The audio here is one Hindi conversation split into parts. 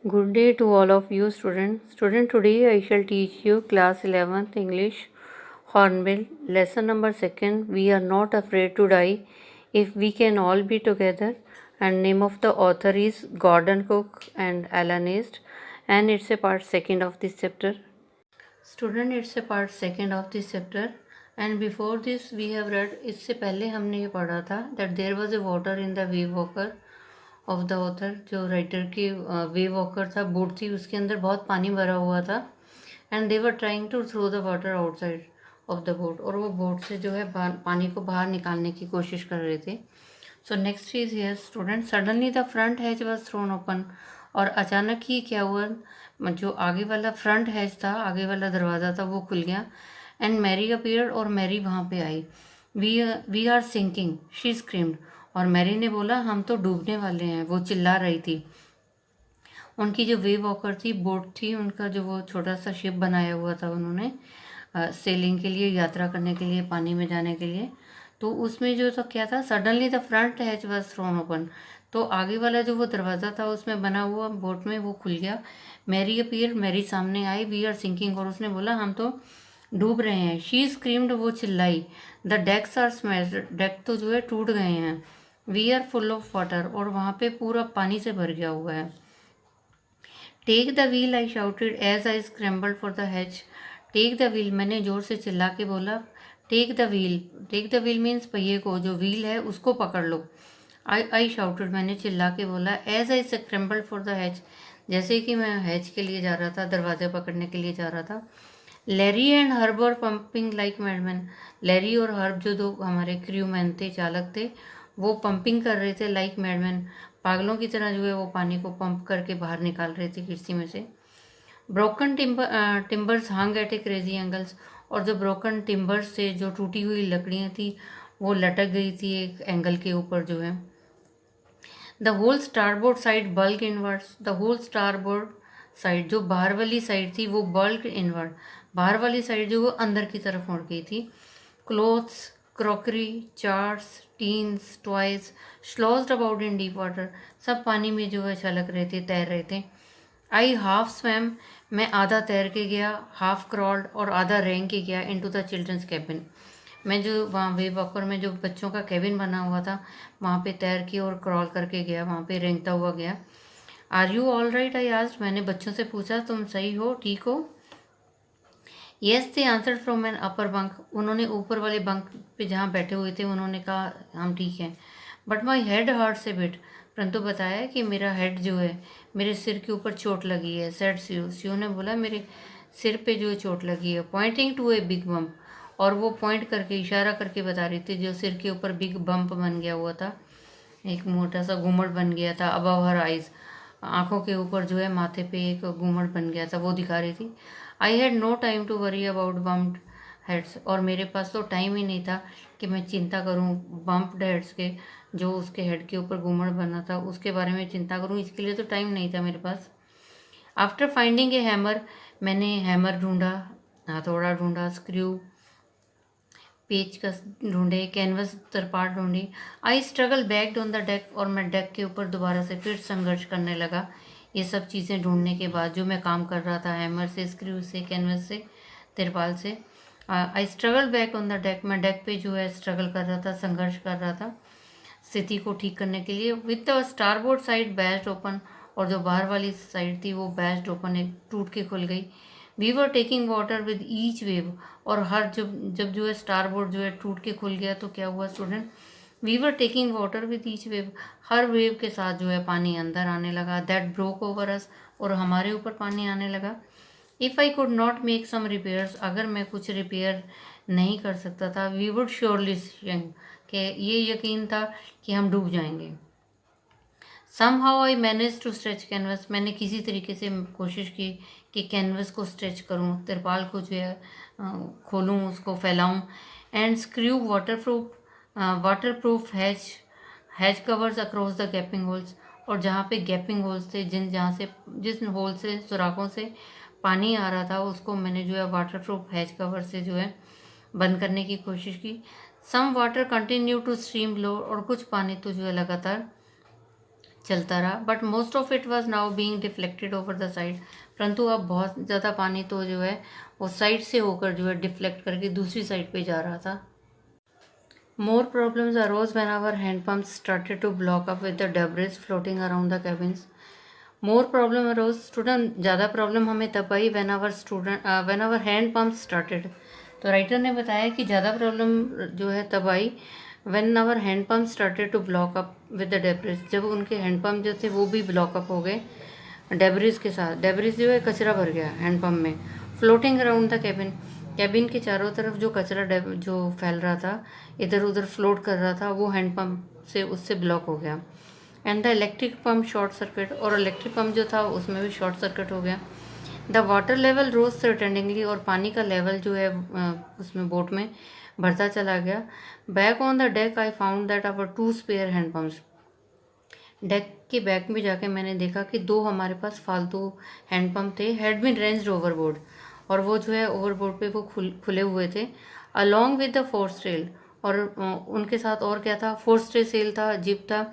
Good day to all of you students. Today I shall teach you class 11th English Hornbill lesson number 2nd. We are not afraid to die if we can all be together, and name of the author is Gordon Cook and Alan East, and it's a part 2nd of this chapter. Student, it's a part 2nd of this chapter, and before this we have read, इससे पहले हमने ये पढ़ा था that there was a water in the wave walker of the author, जो राइटर की वेव वॉकर था, बोट थी, उसके अंदर बहुत पानी भरा हुआ था and they were trying to throw the water outside of the boat, और वो बोट से जो है पानी को बाहर निकालने की कोशिश कर रहे थे. So next is here student, suddenly the front has was thrown open, और अचानक ही क्या हुआ, जो आगे वाला फ्रंट हैज था, आगे वाला दरवाज़ा था, वो खुल गया एंड मैरी अपीयर्ड, और मैरी वहाँ पे आई. We are sinking, she screamed, और मैरी ने बोला हम तो डूबने वाले हैं, वो चिल्ला रही थी. उनकी जो वेव वॉकर थी, बोट थी, उनका जो वो छोटा सा शिप बनाया हुआ था उन्होंने सेलिंग के लिए, यात्रा करने के लिए, पानी में जाने के लिए. तो उसमें जो तो क्या था, suddenly the front has was thrown open, तो आगे वाला जो वो दरवाज़ा था उसमें बना हुआ बोट में, वो खुल गया. मैरी अपीयर, मैरी सामने आई. वी आर सिंकिंग, और उसने बोला हम तो डूब रहे हैं. शी स्क्रीम्ड, वो चिल्लाई. The decks are smashed, deck तो जो है टूट गए हैं. We are full of water, और वहाँ पे पूरा पानी से भर गया हुआ है. Take the wheel, I shouted as I scrambled for the hatch. Take the wheel, मैंने जोर से चिल्ला के बोला. Take the wheel, take the wheel means पहिए को, जो व्हील है उसको पकड़ लो. आई शाउटेड, मैंने चिल्ला के बोला. As I scrambled for the hatch, जैसे कि मैं हैच के लिए जा रहा था, दरवाजे पकड़ने के लिए जा रहा था. Larry and Herb were pumping like madmen. Larry और हर्ब जो दो हमारे क्रू मैन थे, चालक थे, वो पंपिंग कर रहे थे लाइक मैडमैन, पागलों की तरह जो है वो पानी को पंप करके बाहर निकाल रहे थे किसी में से. Broken timbers hung at a crazy angles, और जो ब्रोकन टिम्बर्स से, जो टूटी हुई लकड़ियाँ थी, वो लटक गई थी एक एंगल के ऊपर जो है. The whole starboard side bulk inwards, the whole starboard side, जो बाहर वाली साइड थी, वो बल्क इनवर्ड, बाहर वाली साइड जो वो अंदर की तरफ मुड़ गई थी. Clothes, crockery, charts, tins, toys sloshed about in deep water, सब पानी में जो है छलक रहे थे, तैर रहे थे. आई हाफ स्वैम, मैं आधा तैर के गया. हाफ क्रॉल्ड, और आधा रेंग के गया इनटू द चिल्ड्रंस कैबिन, मैं जो वहाँ वेव वॉकर में जो बच्चों का कैबिन बना हुआ था, वहाँ पे तैर के और क्रॉल करके गया, वहाँ पे रेंगता हुआ गया. Are you all right, I asked, मैंने बच्चों से पूछा तुम सही हो, ठीक हो. Yes they answered from an upper bunk, उन्होंने ऊपर वाले बंक पे जहाँ बैठे हुए थे उन्होंने कहा हम ठीक हैं. But my head hurts a bit, परंतु बताया कि मेरा हेड जो है, मेरे सिर के ऊपर चोट लगी है. सेड स्यू, स्यू ने बोला मेरे सिर पे जो है चोट लगी है. Pointing to a big bump, और वो पॉइंट करके, इशारा करके बता रही थी जो सिर के ऊपर बिग बम्प बन गया हुआ था, एक मोटा सा घूमड़ बन गया था. अबव हर आइज, आंखों के ऊपर जो है माथे पे एक घूमड़ बन गया था, वो दिखा रही थी. I had no time to worry about bumped heads, और मेरे पास तो टाइम ही नहीं था कि मैं चिंता करूं बम्प्ड हेड्स के, जो उसके हेड के ऊपर घूमड़ बना था उसके बारे में चिंता करूं, इसके लिए तो टाइम नहीं था मेरे पास. आफ्टर फाइंडिंग ए हैमर, मैंने हैमर ढूंढा, हथौड़ा ढूंढा, स्क्रू, पेचकस ढूंढे, कैनवस तरपाल ढूंढी. I struggle backed on the deck, और मैं डेक के ऊपर दोबारा से फिर संघर्ष करने लगा. ये सब चीज़ें ढूंढने के बाद जो मैं काम कर रहा था, हैमर से, स्क्रू से, कैनवस से, तिरपाल से. I struggle back on the deck, मैं डेक पे जो है स्ट्रगल कर रहा था, संघर्ष कर रहा था स्थिति को ठीक करने के लिए. With the starboard side bashed open, और जो बाहर वाली साइड थी वो बैस्ड ओपन, एक टूट के खुल गई. We were taking water with each wave, और हर जब जब जो है स्टारबोर्ड जो है टूट के खुल गया तो क्या हुआ student, we were taking water with each wave, हर वेव के साथ जो है पानी अंदर आने लगा. दैट ब्रोक ओवर अस, और हमारे ऊपर पानी आने लगा. If I could not make some repairs, अगर मैं कुछ रिपेयर नहीं कर सकता था, वी वुड श्योरली सिंक, कि ये यकीन था कि हम डूब जाएंगे. Somehow I manage to stretch canvas, मैंने किसी तरीके से कोशिश की कि कैनवस को स्ट्रेच करूं, तिरपाल को जो है खोलूं, उसको फैलाऊं. And screw waterproof hatch covers across the gaping holes, और जहाँ पे गैपिंग होल्स थे, जिस होल से, सुराखों से पानी आ रहा था, उसको मैंने जो है वाटर प्रूफ हैज कवर से जो है बंद करने की कोशिश की. Some water continue to stream low, और कुछ पानी तो जो है लगातार चलता रहा, but most of it was now being deflected over the side. परंतु अब बहुत ज़्यादा पानी तो जो है वो साइड से होकर जो है डिफ्लेक्ट करके दूसरी साइड पे जा रहा था। More problems arose when our hand pumps started to block up with the debris floating around the cabins. More problem arose student, ज़्यादा प्रॉब्लम हमें तब आई when our hand pump started. तो राइटर ने बताया कि ज़्यादा प्रॉब्लम जो है तब आई when our hand pump started to block up with the debris, जब उनके हैंड पम्प जो थे वो भी ब्लॉक अप हो गए डेब्रिस के साथ। डेब्रिस जो है कचरा भर गया हैंड पम्प में। Floating around the cabin, cabin के चारों तरफ जो कचरा जो फैल रहा था, इधर उधर फ्लोट कर रहा था, वो हैंड पम्प से उससे ब्लॉक हो गया। And the electric pump short circuit, और इलेक्ट्रिक पम्प जो था उसमें भी शॉर्ट सर्किट हो गया। द वाटर लेवल रोज सर्टेंडिंगली, और पानी का लेवल जो है उसमें बोट में बढ़ता चला गया। Back on the deck I found that our 2 spare hand pumps, deck के बैक में जाके मैंने देखा कि 2 हमारे पास फालतू हैंड पंप थे, हैड बीन रेंज्ड ओवरबोर्ड, और वो जो है ओवरबोर्ड पे वो खुले हुए थे। Along with the force trail, और उनके साथ और क्या था, फोर्स ट्रे सेल था, जिप था,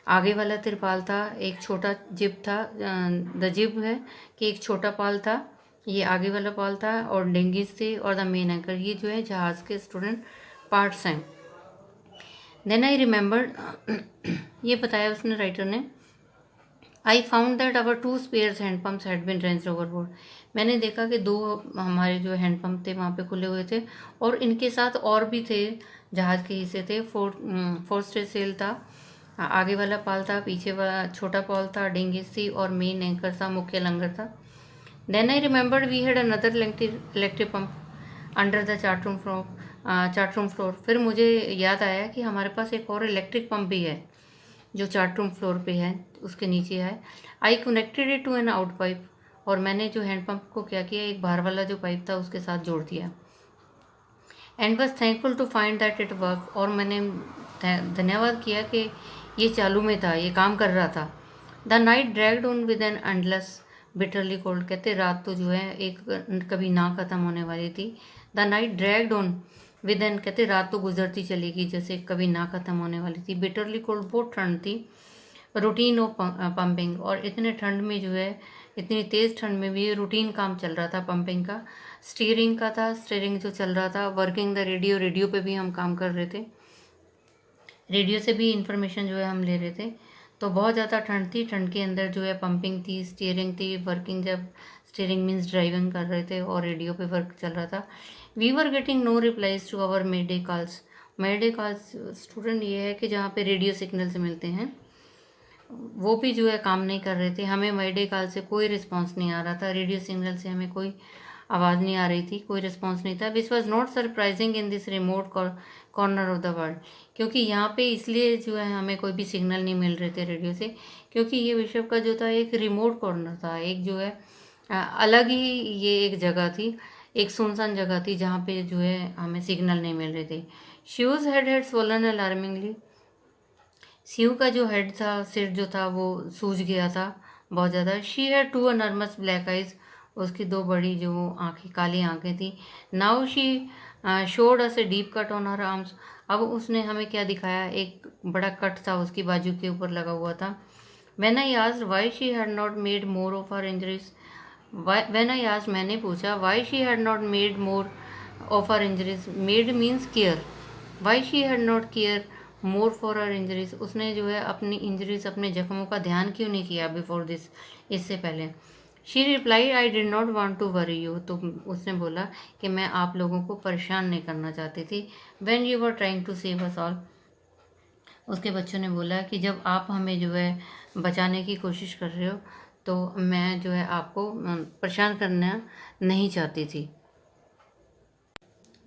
आगे वाला तिरपाल था, एक छोटा जिप था। द जिप है कि एक छोटा पाल था, ये आगे वाला पाल था, और डिंगीज थे, और द मेन एंकर, ये जो है जहाज़ के स्टूडेंट पार्ट्स हैं। देन आई रिमेंबर्ड, ये बताया उसने राइटर ने, I found that our 2 spares hand pumps had been ranged overboard. मैंने देखा कि 2 हमारे जो हैंड पंप थे वहाँ पे खुले हुए थे, और इनके साथ और भी थे, जहाज़ के हिस्से थे। फोर्स ट्रे सेल था, आगे वाला पाल था, पीछे वाला छोटा पाल था, डिंगीज थी, और मेन एंकर था, मुख्य लंगर था। Then I remembered we had another electric pump under the chart room floor. फिर मुझे याद आया कि हमारे पास एक और इलेक्ट्रिक पंप भी है जो चार्ट रूम फ्लोर पे है, उसके नीचे है। I connected it to an out pipe, और मैंने जो हैंड पंप को क्या किया, एक बाहर वाला जो पाइप था उसके साथ जोड़ दिया। And was thankful to find that it work, और मैंने धन्यवाद किया कि ये चालू में था, ये काम कर रहा था। The night dragged on with an endless bitterly cold, कहते रात तो जो है एक कभी ना ख़त्म होने वाली थी। The night dragged on with an, कहते रात तो गुजरती चलेगी जैसे कभी ना ख़त्म होने वाली थी। बिटरली कोल्ड, बहुत ठंड थी। रूटीन ऑफ पंपिंग, और इतने ठंड में जो है, इतनी तेज़ ठंड में भी रूटीन काम चल रहा था पंपिंग का। स्टीयरिंग का था, स्टीयरिंग जो चल रहा था। वर्किंग द रेडियो, रेडियो पे भी हम काम कर रहे थे, रेडियो से भी इंफॉर्मेशन जो है हम ले रहे थे। तो बहुत ज़्यादा ठंड थी, ठंड के अंदर जो है पंपिंग थी, स्टीयरिंग थी, वर्किंग, जब स्टीयरिंग मीन्स ड्राइविंग कर रहे थे, और रेडियो पे वर्क चल रहा था। We were getting no replies to our mayday calls. Mayday calls student ये है कि जहाँ पे रेडियो सिग्नल से मिलते हैं, वो भी जो है काम नहीं कर रहे थे। हमें मेडे कॉल से कोई रिस्पॉन्स नहीं आ रहा था, रेडियो सिग्नल से हमें कोई आवाज़ नहीं आ रही थी, कोई रिस्पॉन्स नहीं था। Which was not surprising in this remote corner of the world, क्योंकि यहाँ पे इसलिए जो है हमें कोई भी सिग्नल नहीं मिल रहे थे रेडियो से, क्योंकि ये विश्व का जो था एक रिमोट कॉर्नर था, एक जो है अलग ही ये एक जगह थी, एक सुनसान जगह थी जहाँ पे जो है हमें सिग्नल नहीं मिल रहे थे। शूज हैड स्वोलन अलार्मिंगली, शिव का जो हेड था, सिर जो था वो सूज गया था बहुत ज़्यादा। She had 2 enormous black eyes, उसकी 2 बड़ी जो आँखें, काली आँखें थी। Now she showed us a deep cut on her arms, अब उसने हमें क्या दिखाया, एक बड़ा कट था उसकी बाजू के ऊपर लगा हुआ था। When I asked why she had not made more of her injuries, when I asked, मैंने पूछा, why she had not made more of her injuries, made means care, why she had not care more for her injuries, उसने जो है अपनी इंजरीज, अपने जख्मों का ध्यान क्यों नहीं किया बिफोर दिस, इससे पहले। She reply, I did not want to worry you, तो उसने बोला कि मैं आप लोगों को परेशान नहीं करना चाहती थी। When you were trying to save us all, उसके बच्चों ने बोला कि जब आप हमें जो है बचाने की कोशिश कर रहे हो, तो मैं जो है आपको परेशान करना नहीं चाहती थी।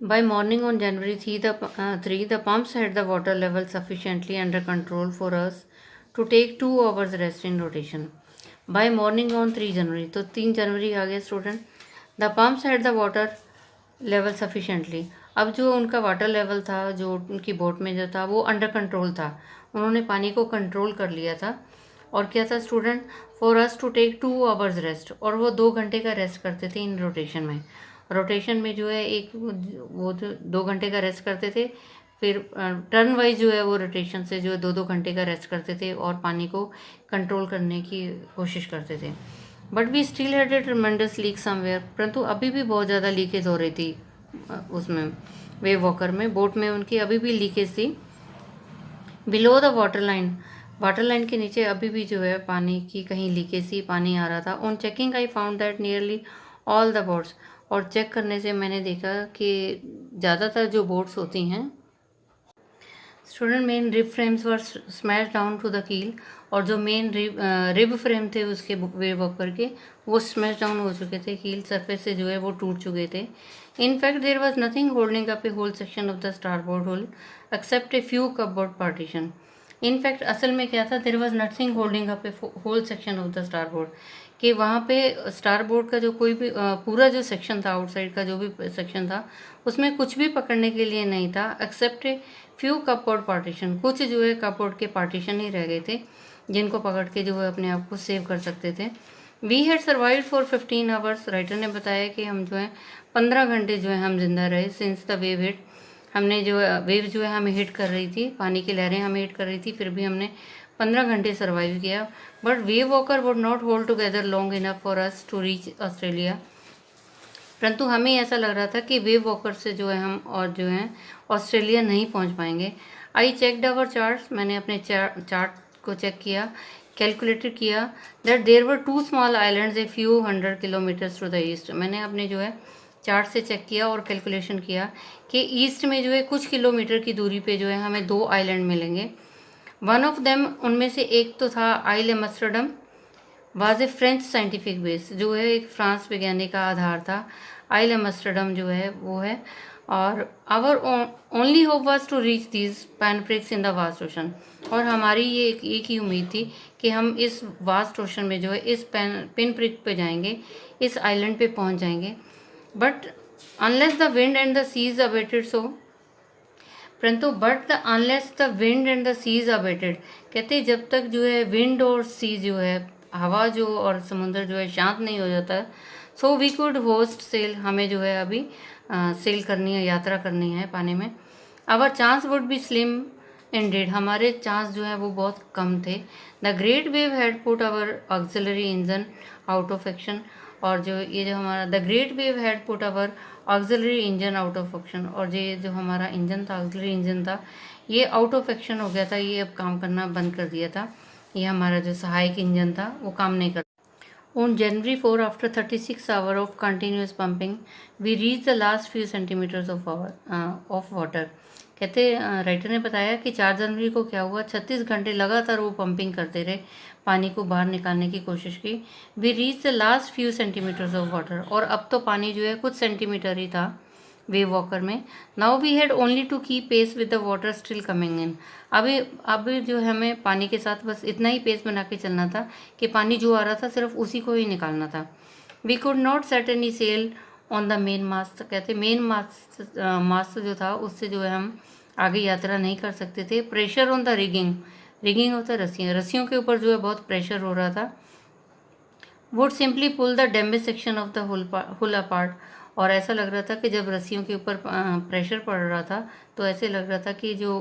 By morning on January 3, the pumps had the water level sufficiently under control for us to take 2 hours rest in rotation. By morning on 3 January, तो 3 जनवरी आ गया student. The pumps had the water level sufficiently, अब जो उनका वाटर लेवल था, जो उनकी बोट में जो था, वो अंडर कंट्रोल था, उन्होंने पानी को कंट्रोल कर लिया था। और क्या था student, for us to take 2 hours rest, और वो 2 घंटे का रेस्ट करते थे इन रोटेशन में। रोटेशन में जो है एक वो जो 2 घंटे का रेस्ट करते थे, फिर टर्न वाइज जो है वो रोटेशन से जो है 2-2 घंटे का रेस्ट करते थे और पानी को कंट्रोल करने की कोशिश करते थे। But we still had a tremendous leak somewhere, परंतु अभी भी बहुत ज़्यादा लीकेज हो रही थी उसमें वेव वॉकर में, बोट में उनकी अभी भी लीकेज थी। बिलो द वाटर लाइन के नीचे अभी भी जो है पानी की कहीं लीकेज थी, पानी आ रहा था। On checking I found that nearly all the boats, और चेक करने से मैंने देखा कि ज़्यादातर जो बोट्स होती हैं student main rib frames were smash down to the keel, और जो मेन रिब फ्रेम थे उसके वेव वॉकर के वो स्मैश डाउन हो चुके थे, कील सरफेस से जो है वो टूट चुके थे। In fact there was nothing holding up a whole section of the starboard hull except a few cupboard partition. In fact असल में क्या था, there was nothing holding up a whole section of the starboard, कि वहाँ पे स्टारबोर्ड का जो कोई भी पूरा जो सेक्शन था, आउटसाइड का जो भी सेक्शन था, उसमें कुछ भी पकड़ने के लिए नहीं था except a few cupboard partition. कुछ जो है कपबोर्ड के पार्टीशन ही रह गए थे जिनको पकड़ के जो है अपने आप को सेव कर सकते थे। We had survive for 15 hours, writer ने बताया कि हम जो है 15 घंटे जो है हम जिंदा रहे सिंस द वेव हिट। हमने जो वेव जो है हमें हिट कर रही थी, पानी की लहरें हमें हिट कर रही थी, फिर भी हमने 15 घंटे सर्वाइव किया। But Wave Walker would not hold together long enough for us to reach Australia, परंतु हमें ऐसा लग रहा था कि वेव वॉकर से जो है हम और जो है ऑस्ट्रेलिया नहीं पहुंच पाएंगे। आई चेकड आवर चार्ट्स, मैंने अपने चार्ट को चेक किया, कैलकुलेटेड किया that there were 2 small islands a few 100 kilometres to the east. मैंने अपने जो है चार्ट से चेक किया और कैलकुलेशन किया कि ईस्ट में जो है कुछ किलोमीटर की दूरी पे जो है हमें 2 आइलैंड मिलेंगे। वन ऑफ देम, उनमें से एक तो था Ile Amsterdam, was a French scientific base, जो है एक फ्रांस वैज्ञानिक का आधार था। आइल एम्स्टर्डम जो है वो है, और our only hope was to reach these pinpricks in the vast ocean, और हमारी ये एक ही उम्मीद थी कि हम इस वास्ट ओशन में जो है इस पिन प्रिक पे जाएंगे, इस आइलैंड पे पहुंच जाएंगे। But unless the wind and the seas abated so, परंतु but the unless the wind and the seas abated, कहते जब तक जो है विंड और सी जो है हवा जो और समुद्र जो है शांत नहीं हो जाता, so we could hoist sail, हमें जो है अभी सेल करनी है, यात्रा करनी है पानी में। Our chance would be slim indeed, हमारे चांस जो है वो बहुत कम थे। The great wave had put our auxiliary engine out of action, और जो ये जो हमारा the great wave had put our auxiliary engine out of action, और ये जो हमारा इंजन था, ऑक्सिलरी इंजन था, ये आउट ऑफ एक्शन हो गया था, ये अब काम करना बंद कर दिया था। ये हमारा जो सहायक इंजन था वो काम नहीं कर। On January 4, after 36 hours of continuous pumping, we reached the last few centimeters of water. कहते राइटर ने बताया कि 4 जनवरी को क्या हुआ, 36 घंटे लगातार वो पंपिंग करते रहे, पानी को बाहर निकालने की कोशिश की। We reach the last few centimetres of water, और अब तो पानी जो है कुछ सेंटीमीटर ही था वेव वॉकर में। Now we had only to keep pace with the water still coming in, अभी जो है हमें पानी के साथ बस इतना ही पेस बना के चलना था कि पानी जो आ रहा था सिर्फ उसी को ही निकालना था। We could not set any sail on the main mast, कहते मेन मास्ट जो था उससे जो है हम आगे यात्रा नहीं कर सकते थे। प्रेशर ऑन द रिगिंग होता है रस्सियों के ऊपर जो है बहुत प्रेशर हो रहा था। Would simply pull the damage section of the hull apart, और ऐसा लग रहा था कि जब रस्सियों के ऊपर प्रेशर पड़ रहा था तो ऐसे लग रहा था कि जो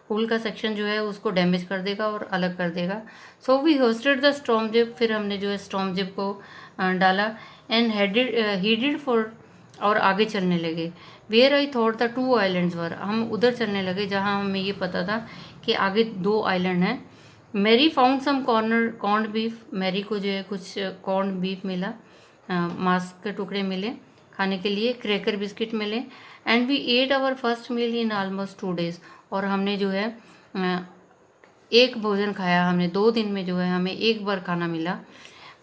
हुल का सेक्शन जो है उसको डैमेज कर देगा और अलग कर देगा। So we hoisted the storm jib, फिर हमने जो है स्टॉर्म जिप को डाला एंड हीडेड फॉर, और आगे चलने लगे। Where I thought the 2 islands were, हम उधर चलने लगे जहाँ हमें ये पता था कि आगे 2 आइलैंड हैं। Mary found some corned beef, Mary को जो है कुछ कॉर्न बीफ मिला, मांस के टुकड़े मिले खाने के लिए, क्रैकर बिस्किट मिले। And we ate our first meal in almost 2 days, और हमने जो है एक भोजन खाया हमने 2 दिन में, जो है हमें एक बार खाना मिला।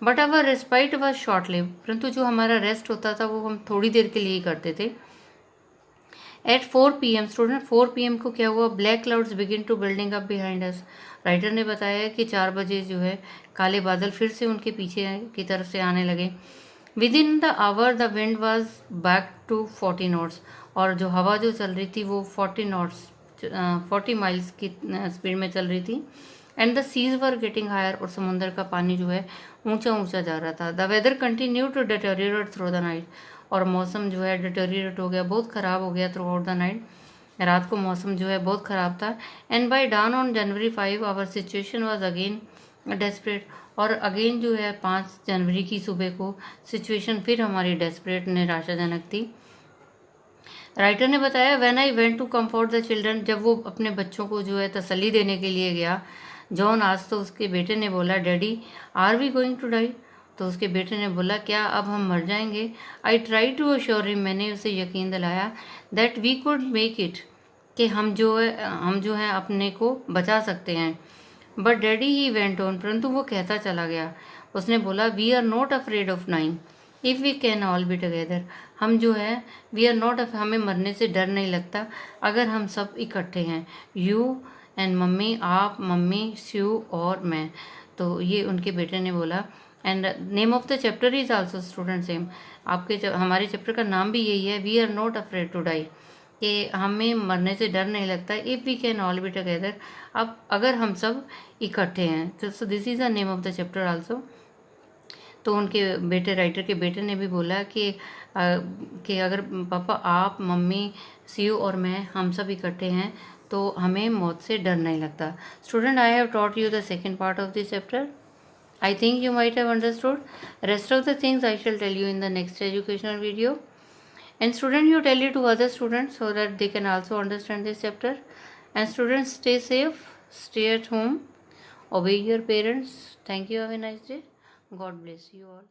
But our respite was short lived, परंतु जो हमारा रेस्ट होता था वो हम थोड़ी देर के लिए ही करते थे। एट 4 PM स्टूडेंट 4 PM को क्या हुआ, black clouds begin to building up behind us, writer ने बताया कि 4 बजे जो है काले बादल फिर से उनके पीछे की तरफ से आने लगे। Within the hour the wind was back to 40 knots, और जो हवा जो चल रही थी वो 40 knots 40 माइल्स की स्पीड में चल रही थी। And the seas were getting higher, और समुद्र का पानी जो है ऊंचा ऊंचा जा रहा था। The weather continue to deteriorate through the night, और मौसम जो है डिटेरियोरेट हो गया, बहुत ख़राब हो गया थ्रू आउट द नाइट। रात को मौसम जो है बहुत ख़राब था। And by dawn on January 5 our situation was again desperate. और अगेन जो है 5 जनवरी की सुबह को सिचुएशन फिर हमारी डेस्परेट, निराशाजनक थी। राइटर ने बताया when I went to comfort the children, जब वो अपने बच्चों को जो है तसल्ली देने के लिए गया, जॉन आज तो उसके बेटे ने बोला daddy are we going to die, तो उसके बेटे ने बोला क्या अब हम मर जाएंगे। I try to assure him, मैंने उसे यकीन दिलाया that we could make it, कि हम जो है अपने को बचा सकते हैं। But daddy he went on, परंतु वो कहता चला गया। उसने बोला we are not afraid of नाइन if we can all be together, हम जो है वी आर नॉट, हमें मरने से डर नहीं लगता अगर हम सब इकट्ठे हैं। यू एंड मम्मी, आप, मम्मी, स्यू और मैं। तो ये उनके बेटे ने बोला। And name of the chapter is also student same, हमारे चैप्टर का नाम भी यही है, we are not afraid to die, कि हमें मरने से डर नहीं लगता if we can all be together, अब अगर हम सब इकट्ठे हैं। तो so this is the name of the chapter also. तो उनके बेटे, राइटर के बेटे ने भी बोला कि अगर पापा, आप, मम्मी, सीयू और मैं, हम सब इकट्ठे हैं तो हमें मौत से डर नहीं लगता। Student, I have taught you the second part of this chapter. I think you might have understood. Rest of the things I shall tell you in the next educational video. And student, you tell it to other students so that they can also understand this chapter. And students, stay safe, stay at home, obey your parents. Thank you. Have a nice day. God bless you all.